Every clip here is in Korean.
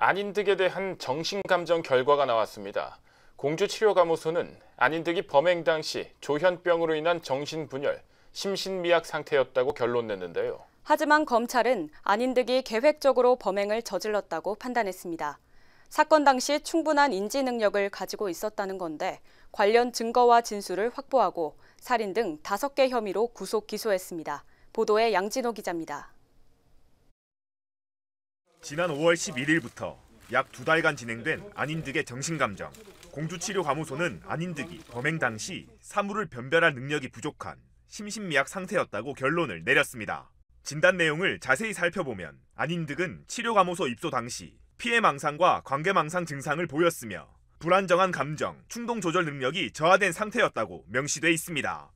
안인득에 대한 정신감정 결과가 나왔습니다. 공주치료감호소는 안인득이 범행 당시 조현병으로 인한 정신분열, 심신미약 상태였다고 결론 냈는데요. 하지만 검찰은 안인득이 계획적으로 범행을 저질렀다고 판단했습니다. 사건 당시 충분한 인지 능력을 가지고 있었다는 건데 관련 증거와 진술을 확보하고 살인 등 5개 혐의로 구속 기소했습니다. 보도에 양진호 기자입니다. 지난 5월 11일부터 약 2달간 진행된 안인득의 정신감정. 공주치료감호소는 안인득이 범행 당시 사물을 변별할 능력이 부족한 심신미약 상태였다고 결론을 내렸습니다. 진단 내용을 자세히 살펴보면 안인득은 치료감호소 입소 당시 피해망상과 관계망상 증상을 보였으며 불안정한 감정, 충동 조절 능력이 저하된 상태였다고 명시돼 있습니다.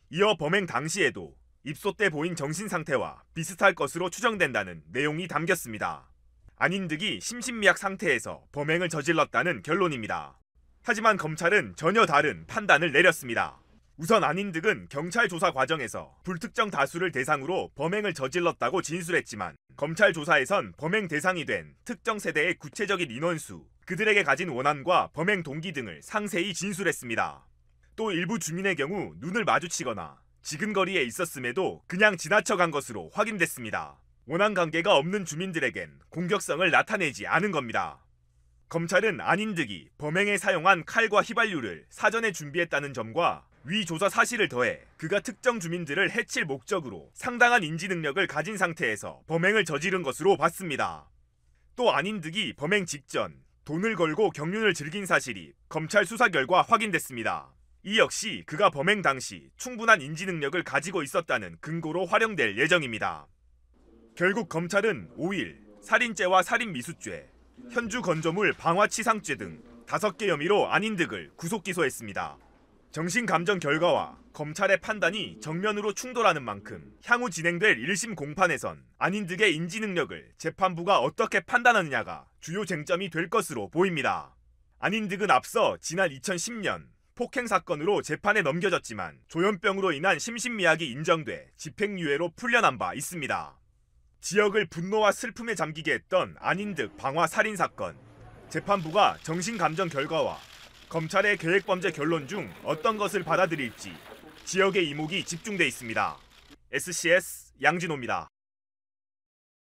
이어 범행 당시에도 입소 때 보인 정신 상태와 비슷할 것으로 추정된다는 내용이 담겼습니다. 안인득이 심신미약 상태에서 범행을 저질렀다는 결론입니다. 하지만 검찰은 전혀 다른 판단을 내렸습니다. 우선 안인득은 경찰 조사 과정에서 불특정 다수를 대상으로 범행을 저질렀다고 진술했지만 검찰 조사에선 범행 대상이 된 특정 세대의 구체적인 인원수, 그들에게 가진 원한과 범행 동기 등을 상세히 진술했습니다. 또 일부 주민의 경우 눈을 마주치거나 지근거리에 있었음에도 그냥 지나쳐 간 것으로 확인됐습니다. 원한 관계가 없는 주민들에겐 공격성을 나타내지 않은 겁니다. 검찰은 안인득이 범행에 사용한 칼과 휘발유를 사전에 준비했다는 점과 위 조사 사실을 더해 그가 특정 주민들을 해칠 목적으로 상당한 인지 능력을 가진 상태에서 범행을 저지른 것으로 봤습니다. 또 안인득이 범행 직전 돈을 걸고 경륜을 즐긴 사실이 검찰 수사 결과 확인됐습니다. 이 역시 그가 범행 당시 충분한 인지 능력을 가지고 있었다는 근거로 활용될 예정입니다. 결국 검찰은 5일 살인죄와 살인미수죄, 현주 건조물 방화치상죄 등 5개 혐의로 안인득을 구속 기소했습니다. 정신감정 결과와 검찰의 판단이 정면으로 충돌하는 만큼 향후 진행될 1심 공판에선 안인득의 인지 능력을 재판부가 어떻게 판단하느냐가 주요 쟁점이 될 것으로 보입니다. 안인득은 앞서 지난 2010년 폭행 사건으로 재판에 넘겨졌지만 조현병으로 인한 심신미약이 인정돼 집행유예로 풀려난 바 있습니다. 지역을 분노와 슬픔에 잠기게 했던 안인득 방화 살인 사건. 재판부가 정신감정 결과와 검찰의 계획범죄 결론 중 어떤 것을 받아들일지 지역의 이목이 집중돼 있습니다. SCS 양진호입니다.